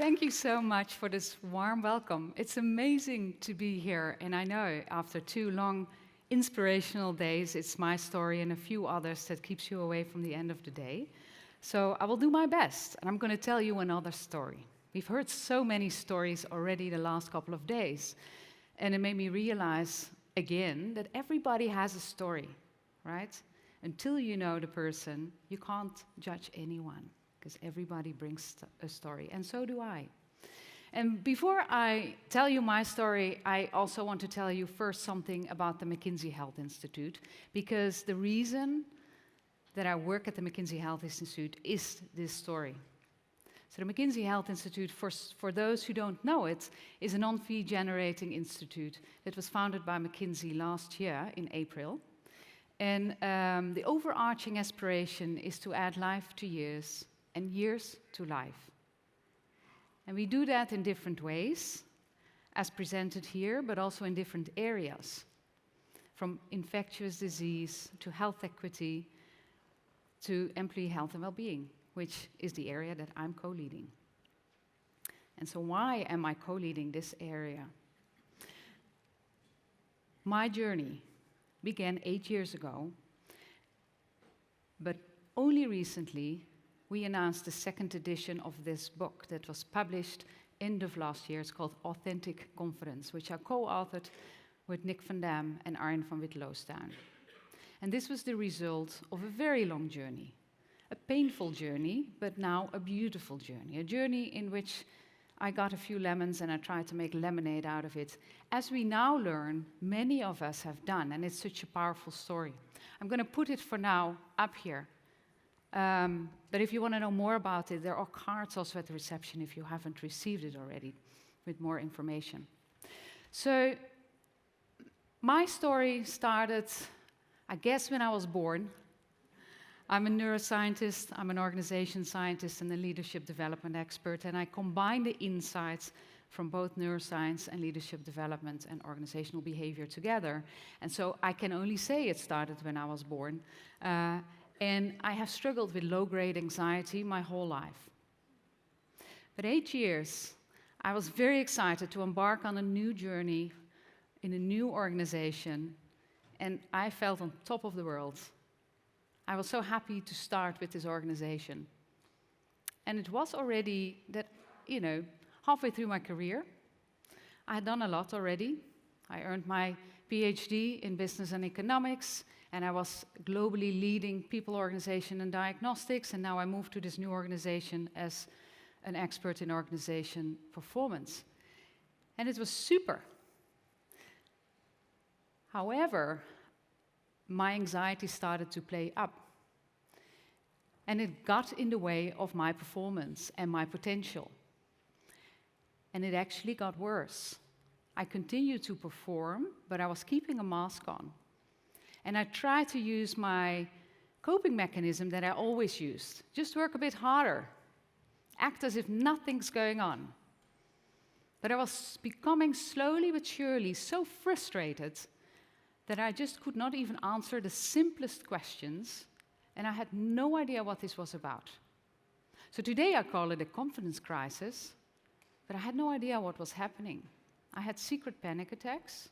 Thank you so much for this warm welcome. It's amazing to be here, and I know after 2 long inspirational days, it's my story and a few others that keeps you away from the end of the day. So I will do my best, and I'm going to tell you another story. We've heard so many stories already the last couple of days, and it made me realize again that everybody has a story, right? Until you know the person, you can't judge anyone, because everybody brings a story, and so do I. And before I tell you my story, I also want to tell you first something about the McKinsey Health Institute, because the reason that I work at the McKinsey Health Institute is this story. So the McKinsey Health Institute, for those who don't know it, is a non-fee generating institute that was founded by McKinsey last year in April. And the overarching aspiration is to add life to years and years to life. And we do that in different ways, as presented here, but also in different areas, from infectious disease to health equity to employee health and well-being, which is the area that I'm co-leading. And so why am I co-leading this area? My journey began 8 years ago, but only recently we announced the 2nd edition of this book that was published end of last year. It's called Authentic Confidence, which I co-authored with Nick van Dam and Arjen van Witteloostaan. And this was the result of a very long journey, a painful journey, but now a beautiful journey, a journey in which I got a few lemons and I tried to make lemonade out of it. As we now learn, many of us have done, and it's such a powerful story. I'm going to put it for now up here. But if you want to know more about it, there are cards also at the reception if you haven't received it already with more information. So my story started, I guess, when I was born. I'm a neuroscientist, I'm an organization scientist and a leadership development expert, and I combine the insights from both neuroscience and leadership development and organizational behavior together. And so I can only say it started when I was born. And I have struggled with low-grade anxiety my whole life. But 8 years, I was very excited to embark on a new journey in a new organization, and I felt on top of the world. I was so happy to start with this organization. And it was already that, halfway through my career, I had done a lot already. I earned my PhD in business and economics, and I was globally leading people, organization, and diagnostics, and now I moved to this new organization as an expert in organization performance. And it was super. However, my anxiety started to play up. And it got in the way of my performance and my potential. And it actually got worse. I continued to perform, but I was keeping a mask on. And I tried to use my coping mechanism that I always used. Just work a bit harder. Act as if nothing's going on. But I was becoming slowly but surely so frustrated that I just could not even answer the simplest questions, and I had no idea what this was about. So today I call it a confidence crisis, but I had no idea what was happening. I had secret panic attacks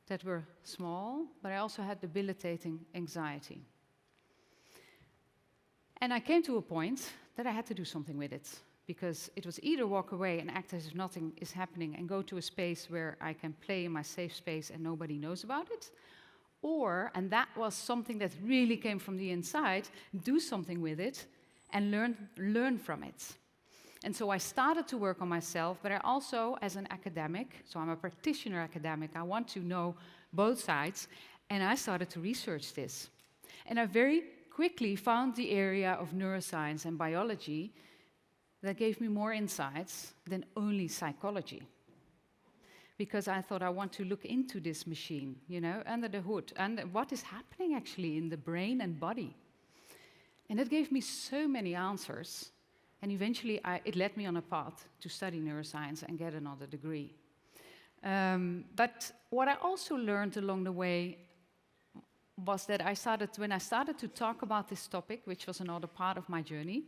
that were small, but I also had debilitating anxiety. And I came to a point that I had to do something with it, because it was either walk away and act as if nothing is happening and go to a space where I can play in my safe space and nobody knows about it, or, and that was something that really came from the inside, do something with it and learn from it. And so I started to work on myself, but I also, as an academic, so I'm a practitioner academic, I want to know both sides, and I started to research this. And I very quickly found the area of neuroscience and biology that gave me more insights than only psychology. Because I thought I want to look into this machine, under the hood, and what is happening actually in the brain and body. And it gave me so many answers, and eventually it led me on a path to study neuroscience and get another degree. But what I also learned along the way was that when I started to talk about this topic, which was another part of my journey,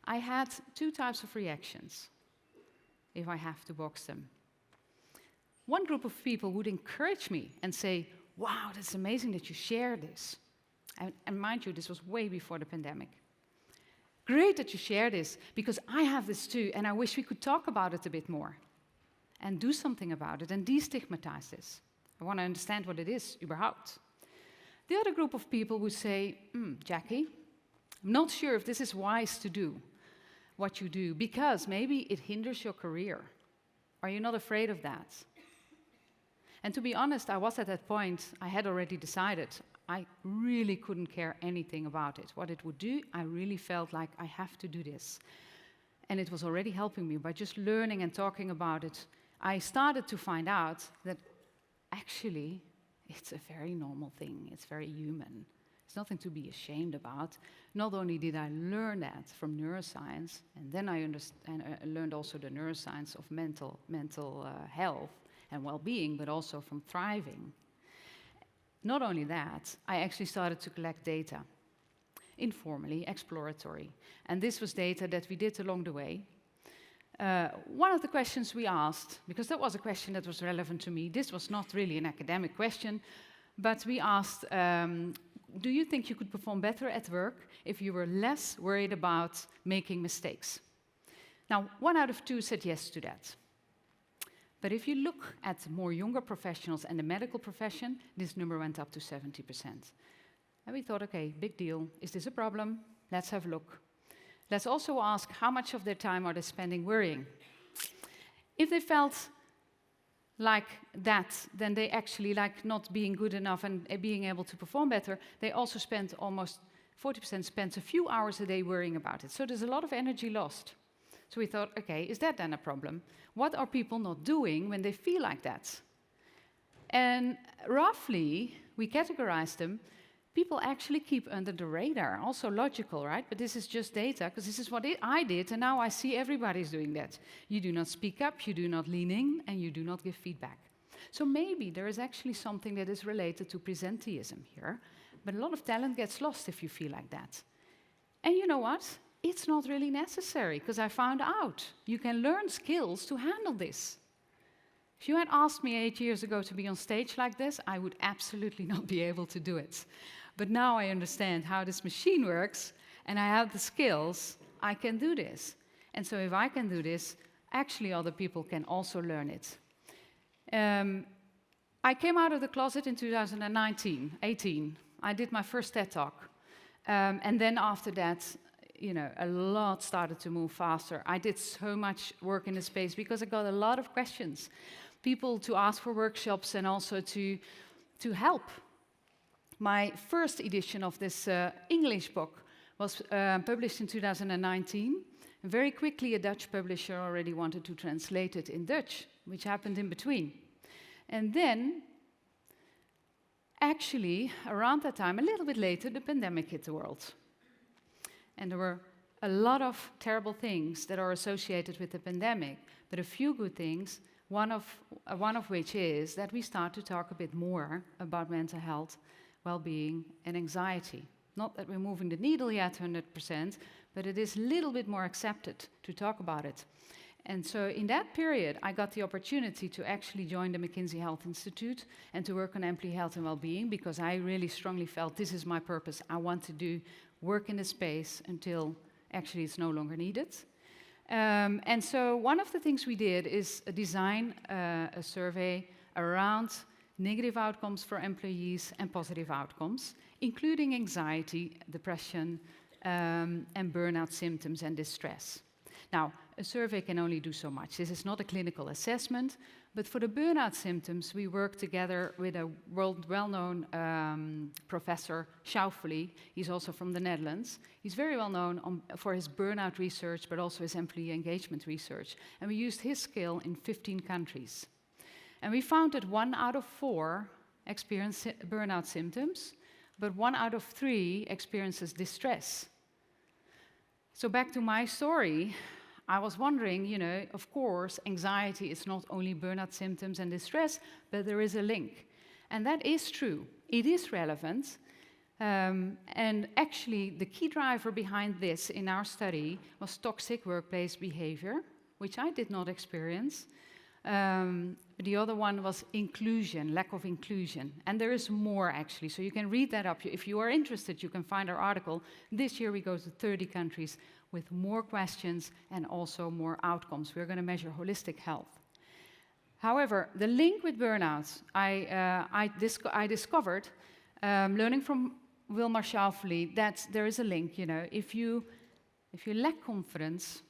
I had two types of reactions, if I have to box them. One group of people would encourage me and say, wow, that's amazing that you share this. And mind you, this was way before the pandemic. Great that you share this, because I have this too, and I wish we could talk about it a bit more and do something about it and destigmatize this. I want to understand what it is, überhaupt. The other group of people would say, Jackie, I'm not sure if this is wise to do what you do, because maybe it hinders your career. Are you not afraid of that? And to be honest, I was at that point, I had already decided I really couldn't care anything about it. What it would do, I really felt like I have to do this. And it was already helping me by just learning and talking about it. I started to find out that actually it's a very normal thing. It's very human. It's nothing to be ashamed about. Not only did I learn that from neuroscience, and then I learned also the neuroscience of mental health and well-being, but also from thriving. Not only that, I actually started to collect data, informally, exploratory. And this was data that we did along the way. One of the questions we asked, because that was a question that was relevant to me, this was not really an academic question, but we asked, do you think you could perform better at work if you were less worried about making mistakes? Now, 1 out of 2 said yes to that. But if you look at more younger professionals and the medical profession, this number went up to 70%. And we thought, okay, big deal. Is this a problem? Let's have a look. Let's also ask how much of their time are they spending worrying. If they felt like that, then they actually like not being good enough and being able to perform better, they also spent almost 40% spent a few hours a day worrying about it. So there's a lot of energy lost. So we thought, okay, is that then a problem? What are people not doing when they feel like that? And roughly, we categorized them. People actually keep under the radar. Also logical, right? But this is just data, because this is what I did, and now I see everybody's doing that. You do not speak up, you do not lean in, and you do not give feedback. So maybe there is actually something that is related to presenteeism here, but a lot of talent gets lost if you feel like that. And you know what? It's not really necessary, because I found out you can learn skills to handle this. If you had asked me 8 years ago to be on stage like this, I would absolutely not be able to do it. But now I understand how this machine works, and I have the skills, I can do this. And so if I can do this, actually other people can also learn it. I came out of the closet in 2018. I did my first TED Talk. And then after that, you know, a lot started to move faster. I did so much work in the space because I got a lot of questions. People to ask for workshops and also to help. My first edition of this English book was published in 2019. Very quickly, a Dutch publisher already wanted to translate it in Dutch, which happened in between. And then, actually, around that time, a little bit later, the pandemic hit the world. And there were a lot of terrible things that are associated with the pandemic, but a few good things, one of which is that we start to talk a bit more about mental health, well-being, and anxiety. Not that we're moving the needle yet 100%, but it is a little bit more accepted to talk about it. And so in that period, I got the opportunity to actually join the McKinsey Health Institute and to work on employee health and well-being, because I really strongly felt this is my purpose. I want to do work in this space until actually it's no longer needed. And so one of the things we did is design a survey around negative outcomes for employees and positive outcomes, including anxiety, depression, and burnout symptoms and distress. Now, a survey can only do so much. This is not a clinical assessment, but for the burnout symptoms, we worked together with a well-known professor, Schauffele. He's also from the Netherlands. He's very well known for his burnout research, but also his employee engagement research. And we used his scale in 15 countries. And we found that 1 out of 4 experience burnout symptoms, but 1 out of 3 experiences distress. So back to my story, I was wondering, you know, of course, anxiety is not only burnout symptoms and distress, but there is a link. And that is true. It is relevant, And actually, the key driver behind this in our study was toxic workplace behavior, which I did not experience. The other one was inclusion, lack of inclusion. And there is more, actually. So you can read that up. If you are interested, you can find our article. This year, we go to 30 countries with more questions and also more outcomes. We're going to measure holistic health. However, the link with burnout, I discovered, learning from Wilmar Schauffele, that there is a link. You know, if you lack confidence,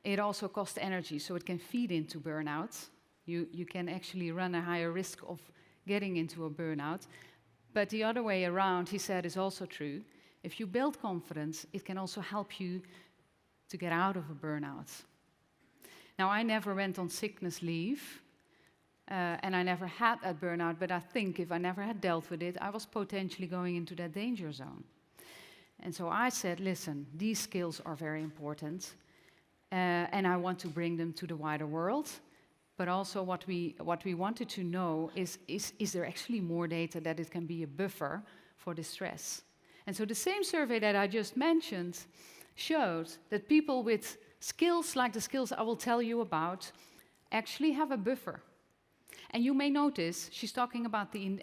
it also costs energy, so it can feed into burnout. You can actually run a higher risk of getting into a burnout. But the other way around, he said, is also true. If you build confidence, it can also help you to get out of a burnout. Now, I never went on sickness leave, and I never had a burnout, but I think if I never had dealt with it, I was potentially going into that danger zone. And so I said, listen, these skills are very important, and I want to bring them to the wider world. But also what we wanted to know is there actually more data that it can be a buffer for the stress? And so the same survey that I just mentioned showed that people with skills like the skills I will tell you about actually have a buffer. And you may notice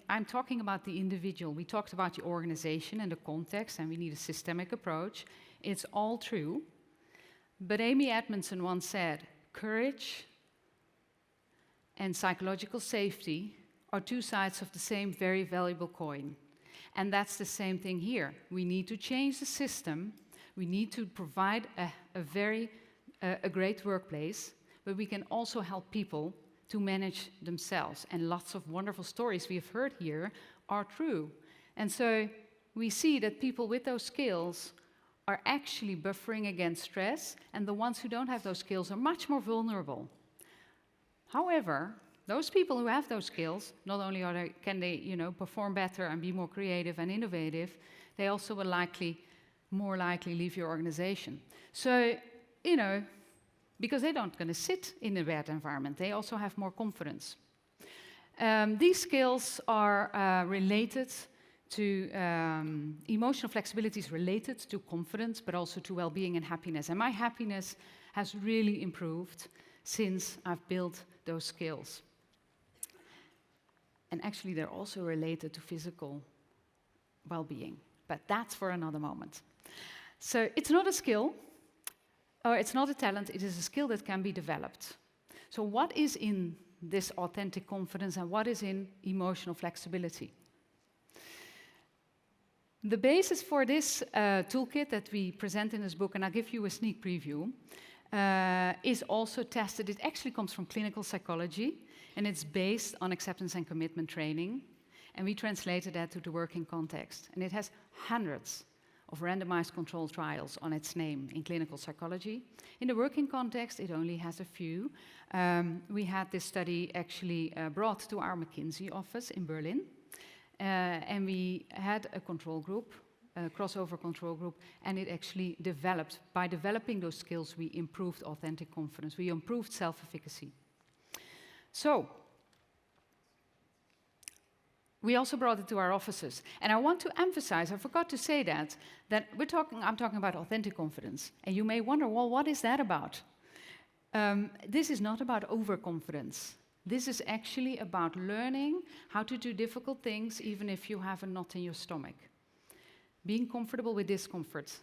I'm talking about the individual. We talked about the organization and the context, and we need a systemic approach. It's all true. But Amy Edmondson once said, courage and psychological safety are two sides of the same very valuable coin. And that's the same thing here. We need to change the system. We need to provide a great workplace, but we can also help people to manage themselves. And lots of wonderful stories we have heard here are true. And so we see that people with those skills are actually buffering against stress, and the ones who don't have those skills are much more vulnerable. However, those people who have those skills, not only can they perform better and be more creative and innovative, they also will more likely leave your organization. So, because they don't going to sit in a bad environment, they also have more confidence. These skills are related to emotional flexibility is related to confidence, but also to well-being and happiness. And my happiness has really improved since I've built those skills. And actually, they're also related to physical well-being, but that's for another moment. So it's not a skill, or it's not a talent, it is a skill that can be developed. So what is in this authentic confidence and what is in emotional flexibility? The basis for this toolkit that we present in this book, and I'll give you a sneak preview, is also tested. It actually comes from clinical psychology, and it's based on acceptance and commitment training. And we translated that to the working context. And it has hundreds of randomized controlled trials on its name in clinical psychology. In the working context, it only has a few. We had this study actually brought to our McKinsey office in Berlin. And we had a control group, a crossover control group, and it actually developed. By developing those skills, we improved authentic confidence. We improved self-efficacy. So, we also brought it to our offices. And I want to emphasize, I forgot to say that I'm talking about authentic confidence. And you may wonder, well, what is that about? This is not about overconfidence. This is actually about learning how to do difficult things even if you have a knot in your stomach. Being comfortable with discomfort.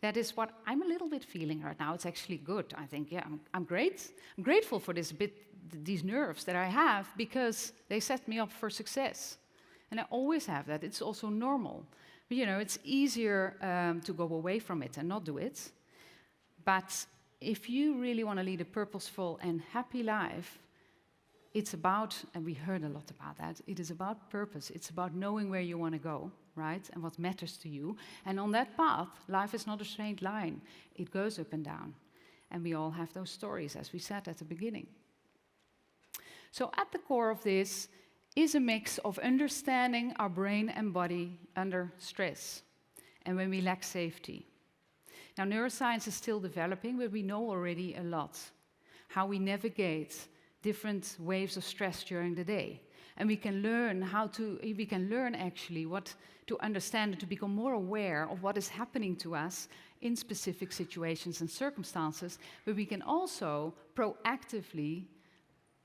That is what I'm a little bit feeling right now. It's actually good. I think, yeah, I'm great. I'm grateful for these nerves that I have because they set me up for success. And I always have that. It's also normal. But, it's easier to go away from it and not do it. But if you really want to lead a purposeful and happy life, it's about, and we heard a lot about that, it is about purpose. It's about knowing where you want to go, right? And what matters to you. And on that path, life is not a straight line. It goes up and down. And we all have those stories, as we said at the beginning. So at the core of this is a mix of understanding our brain and body under stress and when we lack safety. Now, neuroscience is still developing, but we know already a lot. How we navigate different waves of stress during the day. And we can learn actually what to understand and to become more aware of what is happening to us in specific situations and circumstances, but we can also proactively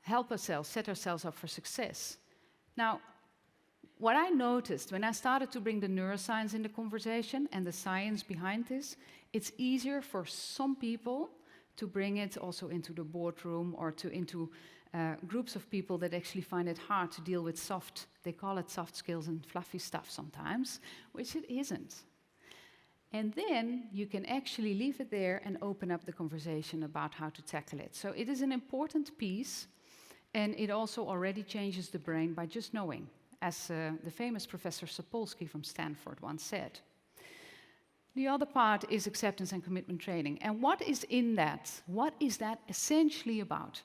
help ourselves, set ourselves up for success. Now, what I noticed when I started to bring the neuroscience in the conversation and the science behind this, it's easier for some people to bring it also into the boardroom or into groups of people that actually find it hard to deal with they call it soft skills and fluffy stuff sometimes, which it isn't. And then you can actually leave it there and open up the conversation about how to tackle it. So it is an important piece, and it also already changes the brain by just knowing, as the famous Professor Sapolsky from Stanford once said. The other part is acceptance and commitment training. And what is in that? What is that essentially about?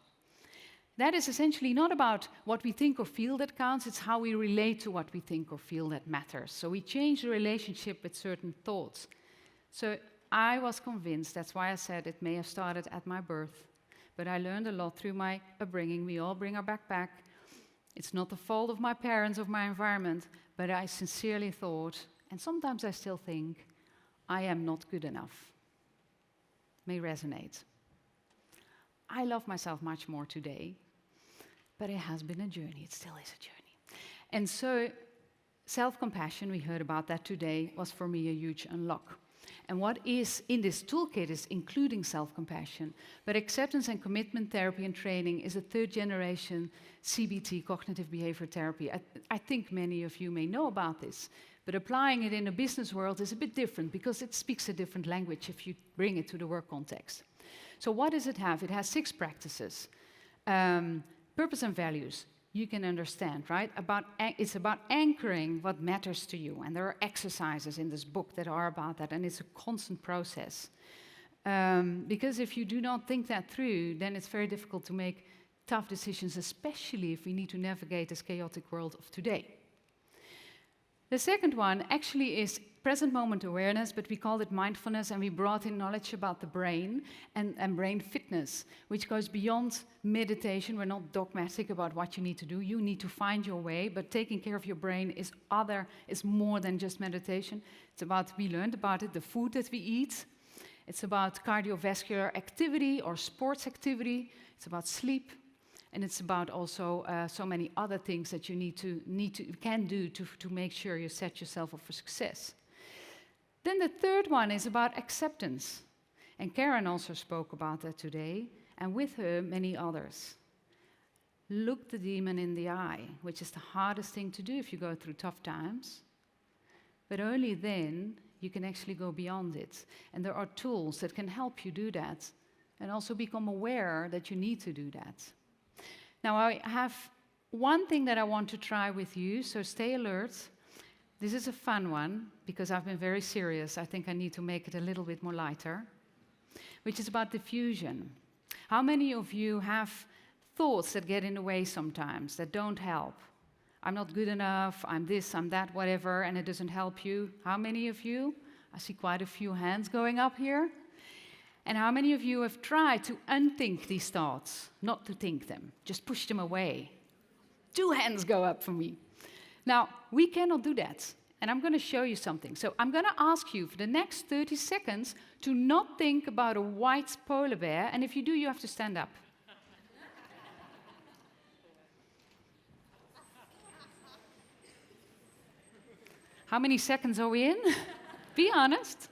That is essentially not about what we think or feel that counts, it's how we relate to what we think or feel that matters. So we change the relationship with certain thoughts. So I was convinced, that's why I said it may have started at my birth, but I learned a lot through my upbringing. We all bring our backpack. It's not the fault of my parents, of my environment, but I sincerely thought, and sometimes I still think, I am not good enough. May resonate. I love myself much more today, but it has been a journey. It still is a journey. And so self-compassion, we heard about that today, was for me a huge unlock. And what is in this toolkit is including self-compassion, but acceptance and commitment therapy and training is a third-generation CBT, cognitive behavior therapy. I think many of you may know about this, but applying it in a business world is a bit different because it speaks a different language if you bring it to the work context. So what does it have? It has 6 practices. Purpose and values, you can understand, right? It's about anchoring what matters to you. And there are exercises in this book that are about that, and it's a constant process. Because if you do not think that through, then it's very difficult to make tough decisions, especially if we need to navigate this chaotic world of today. The second one actually is present moment awareness, but we called it mindfulness, and we brought in knowledge about the brain and brain fitness, which goes beyond meditation. We're not dogmatic about what you need to do. You need to find your way, but taking care of your brain is more than just meditation. It's about, we learned about it, the food that we eat. It's about cardiovascular activity or sports activity. It's about sleep. And it's about also so many other things that you can do to make sure you set yourself up for success. Then the third one is about acceptance. And Karen also spoke about that today, and with her, many others. Look the demon in the eye, which is the hardest thing to do if you go through tough times. But only then you can actually go beyond it. And there are tools that can help you do that, and also become aware that you need to do that. Now, I have one thing that I want to try with you, so stay alert. This is a fun one, because I've been very serious. I think I need to make it a little bit more lighter, which is about diffusion. How many of you have thoughts that get in the way sometimes, that don't help? I'm not good enough, I'm this, I'm that, whatever, and it doesn't help you. How many of you? I see quite a few hands going up here. And how many of you have tried to unthink these thoughts, not to think them, just push them away? 2 hands go up for me. Now, we cannot do that, and I'm going to show you something. So I'm going to ask you for the next 30 seconds to not think about a white polar bear, and if you do, you have to stand up. How many seconds are we in? Be honest.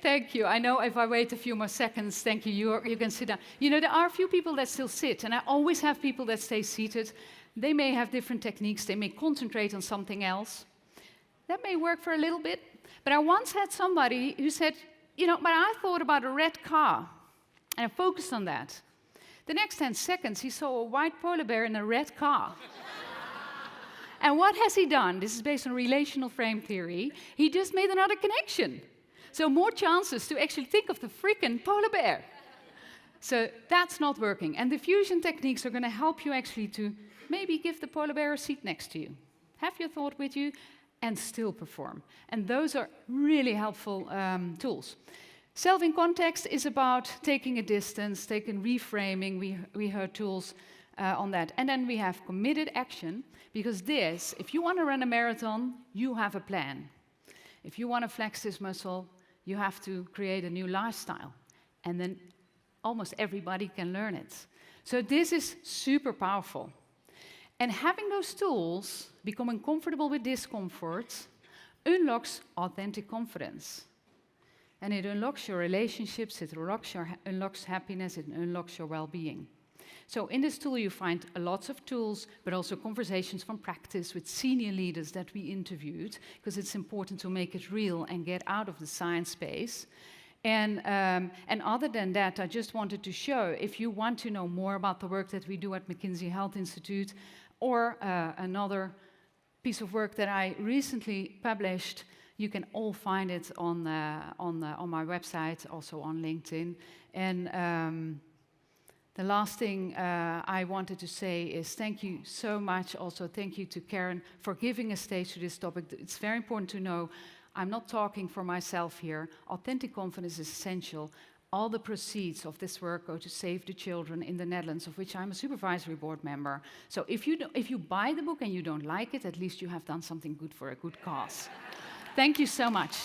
Thank you. I know if I wait a few more seconds, thank you, you can sit down. You know, there are a few people that still sit, and I always have people that stay seated. They may have different techniques. They may concentrate on something else. That may work for a little bit. But I once had somebody who said, you know, but I thought about a red car, and I focused on that. The next 10 seconds, he saw a white polar bear in a red car. And what has he done? This is based on relational frame theory. He just made another connection. So more chances to actually think of the freaking polar bear. So that's not working. And diffusion techniques are going to help you actually to maybe give the polar bear a seat next to you. Have your thought with you and still perform. And those are really helpful tools. Self in context is about taking a distance, taking reframing. We heard tools on that. And then we have committed action, because this, if you want to run a marathon, you have a plan. If you want to flex this muscle, you have to create a new lifestyle. And then almost everybody can learn it. So this is super powerful. And having those tools, becoming comfortable with discomfort, unlocks authentic confidence. And it unlocks your relationships, it unlocks happiness, it unlocks your well-being. So in this tool you find lots of tools, but also conversations from practice with senior leaders that we interviewed, because it's important to make it real and get out of the science space. And other than that, I just wanted to show, if you want to know more about the work that we do at McKinsey Health Institute, or another piece of work that I recently published, you can all find it on my website, also on LinkedIn. And the last thing I wanted to say is thank you so much. Also, thank you to Karen for giving a stage to this topic. It's very important to know I'm not talking for myself here. Authentic confidence is essential. All the proceeds of this work go to Save the Children in the Netherlands, of which I'm a supervisory board member. So if you buy the book and you don't like it, at least you have done something good for a good cause. Thank you so much.